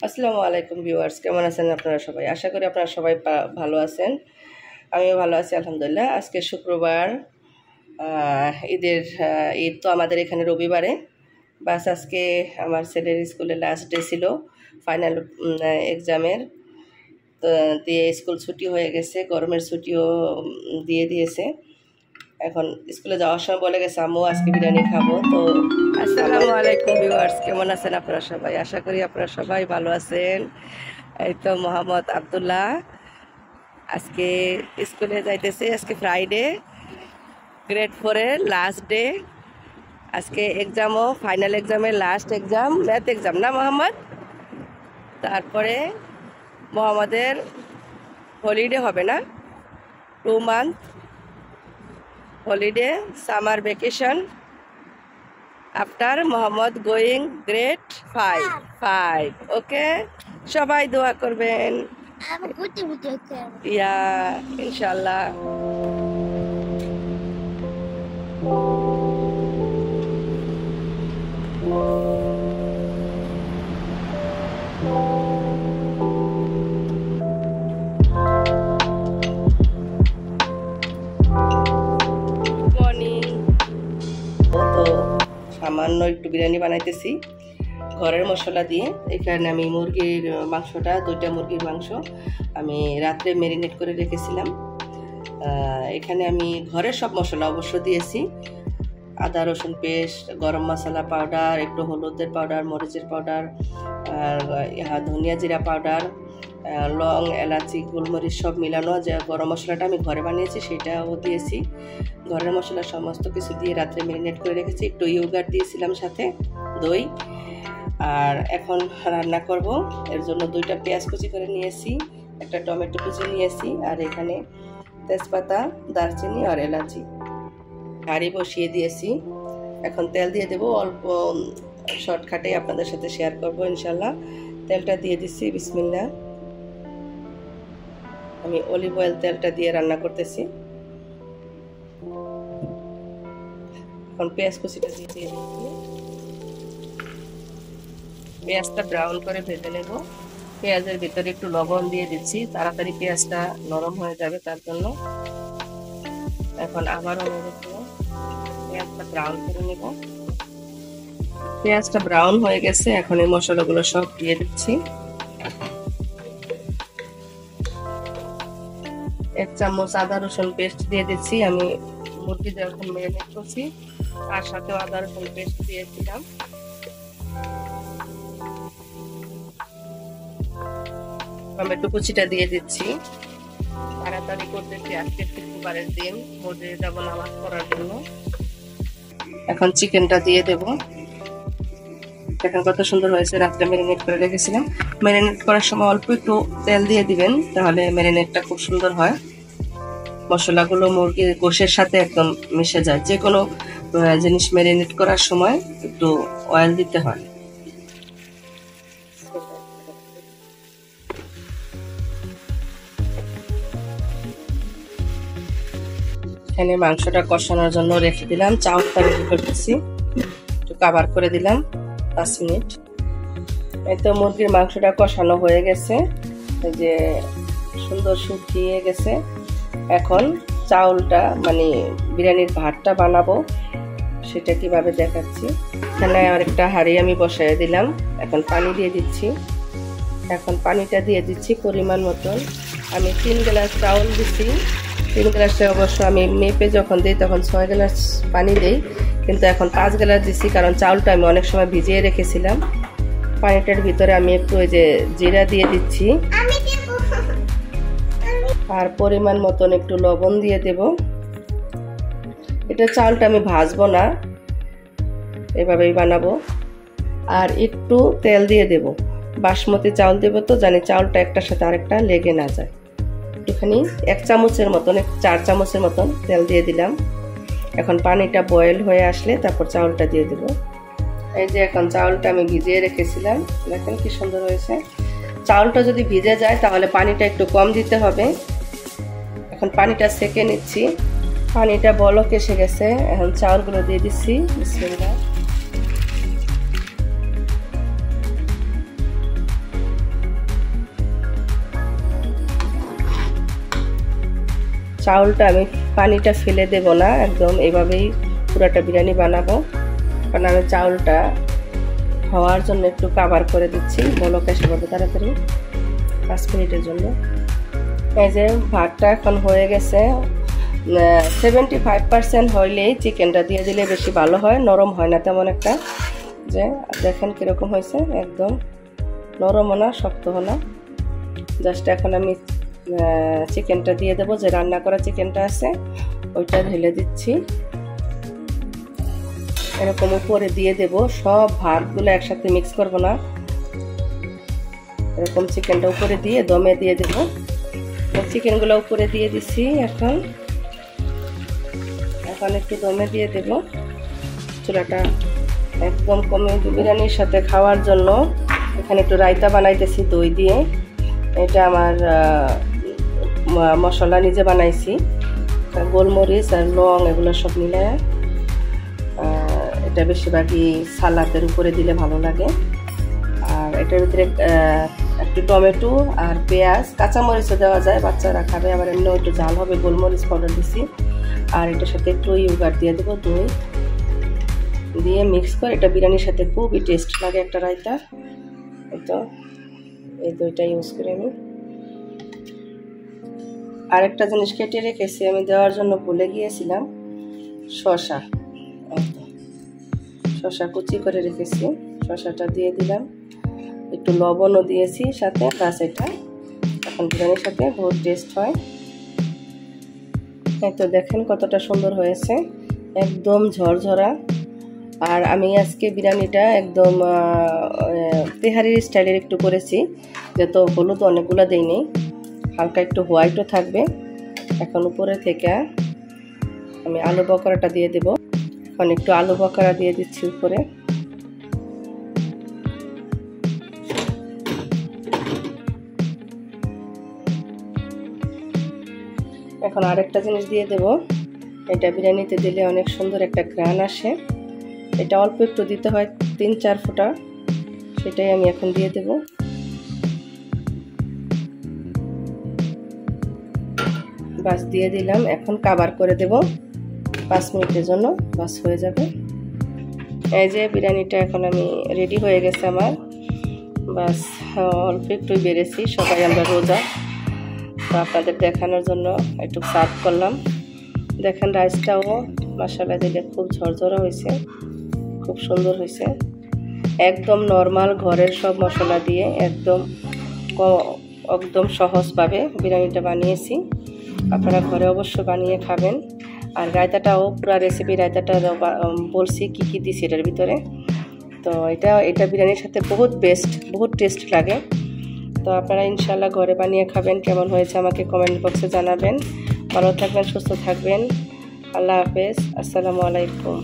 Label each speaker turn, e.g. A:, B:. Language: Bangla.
A: আসসালামু আলাইকুম ভিউয়ার্স, কেমন আছেন আপনারা সবাই? আশা করি আপনারা সবাই ভালো আছেন। আমিও ভালো আছি আলহামদুলিল্লাহ। আজকে শুক্রবার, ঈদ তো আমাদের এখানে রবিবারে। বাস আজকে আমার ছেলের স্কুলে লাস্ট ডে ছিল ফাইনাল এক্সামের, তো দিয়ে স্কুল ছুটি হয়ে গেছে, গরমের ছুটিও দিয়ে দিয়েছে। এখন স্কুলে যাওয়ার সময় বলে গেছে আম্মু আজকে বিরিয়ানি খাবো। তো আসসালামু আলাইকুম ভিউয়ার্স, কেমন আছেন আপনারা সবাই? আশা করি আপনারা সবাই ভালো আছেন। এই তো মোহাম্মদ আব্দুল্লাহ আজকে স্কুলে যাইতেছে। আজকে ফ্রাইডে, গ্রেড 4-এর লাস্ট ডে। আজকে এক্সামও, ফাইনাল এক্সামের লাস্ট এক্সাম, ম্যাথ এক্সাম না মোহাম্মদ? তারপরে মোহাম্মদের হলিডে হবে না, 2 month holiday, summer vacation after Muhammad going grade 5. Okay, সবাই দোয়া করবেন। ইয়া ইনশাআল্লাহ। সামান্য একটু বিরিয়ানি বানাইতেছি ঘরের মশলা দিয়ে। এখানে আমি মুরগির মাংসটা, 2টা মুরগির মাংস আমি রাত্রে ম্যারিনেট করে রেখেছিলাম। এখানে আমি ঘরের সব মশলা অবশ্য দিয়েছি, আদা রসুন পেস্ট, গরম মশলা পাউডার, একটু হলুদের পাউডার, মরিচের পাউডার, ধনিয়া জিরা পাউডার, লং, এলাচি, গোলমরিচ সব মিলানো যে গরম মশলাটা আমি ঘরে বানিয়েছি সেটাও দিয়েছি। ঘরের মশলা সমস্ত কিছু দিয়ে রাত্রে ম্যারিনেট করে রেখেছি। একটু ইয়োগার্ট দিয়েছিলাম, সাথে দই। আর এখন রান্না করব, এর জন্য 2টা পেঁয়াজ কুচি করে নিয়েছি, একটা টমেটো কুচি নিয়েছি, আর এখানে তেজপাতা, দারচিনি আর এলাচি। হাঁড়ি বসিয়ে দিয়েছি, এখন তেল দিয়ে দেবো অল্প, শর্টকাটে আপনাদের সাথে শেয়ার করব ইনশাল্লাহ। তেলটা দিয়ে দিচ্ছি, বিসমিল্লাহ। আমি অলিভ অয়েল তেলটা দিয়ে রান্না করতেছি। এখন পেঁয়াজ কুচিটা দিয়ে দিচ্ছি, পেঁয়াজটা ব্রাউন করে ভেজে নেব। পেঁয়াজের ভিতরে একটু লবণ দিয়ে দিচ্ছি, তাড়াতাড়ি পেঁয়াজটা নরম হয়ে যাবে তার জন্য। এখন আবারও পেঁয়াজটা ব্রাউন করে নেব। পেঁয়াজটা ব্রাউন হয়ে গেছে, এখন এই মশলাগুলো সব দিয়ে দিচ্ছি। 1 চামচ আদা রসুন পেস্ট দিয়ে দিচ্ছি। আমি মুরগি যখন ম্যারিনেট করছি তার সাথে আদা রসুন পেস্ট দিয়েছিলাম। টমেটো কুচিটা দিয়ে দিচ্ছি। তাড়াতাড়ি করতেছি, আজকে শুক্রবারের দিন, মসজিদে যাব নামাজ পড়ার জন্য। এখন চিকেনটা দিয়ে দেব। দেখেন কত সুন্দর হয়েছে, রাত্রে ম্যারিনেট করে রেখেছিলাম। ম্যারিনেট করার সময় অল্প একটু তেল দিয়ে দিবেন, তাহলে ম্যারিনেটটা খুব সুন্দর হয়। মশলাগুলো মুরগির গোশের সাথে একদম মিশে যায়। যে কোনো জিনিস ম্যারিনেট করার সময় একটু অয়েল দিতে হয়। এখানে মাংসটা কষানোর জন্য রেখে দিলাম, চাউলটা রেডি করতেছি, একটু কাভার করে দিলাম 5 মিনিট। এই তো মুরগির মাংসটা কষানো হয়ে গেছে, এই যে সুন্দর শুকিয়ে গেছে। এখন চাউলটা, মানে বিরিয়ানির ভাতটা বানাবো, সেটা কিভাবে দেখাচ্ছি। এখানে আরেকটা হাঁড়ি আমি বসাই দিলাম, এখন পানি দিয়ে দিচ্ছি। এখন পানিটা দিয়ে দিচ্ছি পরিমাণ মতন। আমি 3 গ্লাস চাউল দিচ্ছি। 3 গ্লাসে অবশ্য আমি মেপে যখন দিই তখন 6 গ্লাস পানি দিই, কিন্তু এখন 5 গ্লাস দিচ্ছি, কারণ চাউলটা আমি অনেক সময় ভিজিয়ে রেখেছিলাম। পানিটার ভিতরে আমি একটু ওই যে জিরা দিয়ে দিচ্ছি, আর পরিমাণ মতন একটু লবণ দিয়ে দেব। এটা চাউলটা আমি ভাজবো না, এভাবেই বানাবো। আর একটু তেল দিয়ে দেব, বাসমতি চাউল দেব তো, জানি চাউলটা একটার সাথে আরেকটা লেগে না যায়। একটুখানি 1 চামচের মতন, 4 চামচের মতন তেল দিয়ে দিলাম। এখন পানিটা বয়েল হয়ে আসলে তারপর চাউলটা দিয়ে দেব। এই যে এখন চাউলটা আমি ভিজিয়ে রেখেছিলাম, দেখেন কি সুন্দর হয়েছে। চাউলটা যদি ভিজে যায় তাহলে পানিটা একটু কম দিতে হবে। এখন পানিটা সেকে নিচ্ছি, পানিটা বলক এসে গেছে। এখন চাউলগুলো দিয়ে দিচ্ছি, বিসমিল্লাহ। চাউলটা আমি পানিটা ফেলে দেব না, একদম এভাবেই পুরাটা বিরিয়ানি বানাবো। কারণ আমি চাউলটা হওয়ার জন্য একটু কাভার করে দিচ্ছি, বলক এসে পড়বে তাড়াতাড়ি 5 মিনিটের জন্য। এই যে ভাতটা এখন হয়ে গেছে, 75% হইলেই চিকেনটা দিয়ে দিলে বেশি ভালো হয়, নরম হয় না তেমন একটা। যে দেখেন কীরকম হয়েছে, একদম নরমও না শক্তও না। জাস্ট এখন আমি চিকেনটা দিয়ে দেবো, যে রান্না করা চিকেনটা আছে ওইটা ঢেলে দিচ্ছি। এরকম উপরে দিয়ে দেব, সব ভাতগুলো একসাথে মিক্স করব না, এরকম চিকেনটা উপরে দিয়ে দমে দিয়ে দেব। চিকেনগুলো উপরে দিয়ে দিছি, এখন একটু দমে দিয়ে দেব। চুলাটা একদম কমে, বিরিয়ানির সাথে খাওয়ার জন্য এখানে একটু রায়তা বানাইতেছি দই দিয়ে। এটা আমার মশলা নিজে বানাইছি, গোলমরিচ আর লং এগুলো সব মিলে। এটা বেশিরভাগই সালাদের উপরে দিলে ভালো লাগে। আর এটার ভিতরে একটু টমেটো আর পেঁয়াজ, কাঁচামরিচও দেওয়া যায়, বাচ্চারা খাবে। আবার এমনিও একটু ঝাল হবে, গোলমরিচ পাউডার দিছি। আর এটার সাথে একটু ইয়োগার্ট দিয়ে দেবো, দই দিয়ে মিক্স করে। এটা বিরিয়ানির সাথে খুবই টেস্ট লাগে একটা রায়তা। তো এই দইটা ইউজ করে আমি আরেকটা জিনিস কেটে রেখেছি, আমি দেওয়ার জন্য ভুলে গিয়েছিলাম, শসা কুচি করে রেখেছি, শসাটা দিয়ে দিলাম। একটু লবণও দিয়েছি সাথে, প্লাস এটা এখন বিরিয়ানির সাথে বহুত টেস্ট হয়। এই তো দেখেন কতটা সুন্দর হয়েছে, একদম ঝরঝরা। আর আমি আজকে বিরিয়ানিটা একদম তেহারির স্টাইলের একটু করেছি, যত হলুদ অনেকগুলো দেইনি, হালকা একটু হোয়াইটও থাকবে। এখন উপরে থেকে আমি আলু বকরাটা দিয়ে দেব। এখন একটু আলু বকরা দিয়ে দিচ্ছি উপরে। এখন আরেকটা জিনিস দিয়ে দেব, এটা বিরিয়ানিতে দিলে অনেক সুন্দর একটা ঘ্রাণ আসে। এটা অল্প একটু দিতে হয়, 3-4 ফোঁটা, সেটাই আমি এখন দিয়ে দেব। বাস দিয়ে দিলাম, এখন কাভার করে দেব 5 মিনিটের জন্য, বাস হয়ে যাবে। এই যে বিরিয়ানিটা এখন আমি রেডি হয়ে গেছে আমার, বাস অল্প একটুই বেড়েছি, সবাই আমরা রোজা, তো আপনাদের দেখানোর জন্য একটু সার্ভ করলাম। দেখেন রাইসটাও মশলা দিলে খুব ঝরঝরা হয়েছে, খুব সুন্দর হয়েছে। একদম নর্মাল ঘরের সব মশলা দিয়ে একদম সহজভাবে বিরিয়ানিটা বানিয়েছি। আপনারা ঘরে অবশ্য বানিয়ে খাবেন। আর রায়তাটাও পুরো রেসিপি, রায়তাটা বলছি কী কী দিছি এটার ভিতরে। তো এটা বিরিয়ানির সাথে বহুত টেস্ট লাগে। তো আপনারা ইনশাল্লাহ ঘরে বানিয়ে খাবেন। কেমন হয়েছে আমাকে কমেন্ট বক্সে জানাবেন। ভালো থাকবেন, সুস্থ থাকবেন। আল্লাহ হাফেজ, আসসালামু আলাইকুম।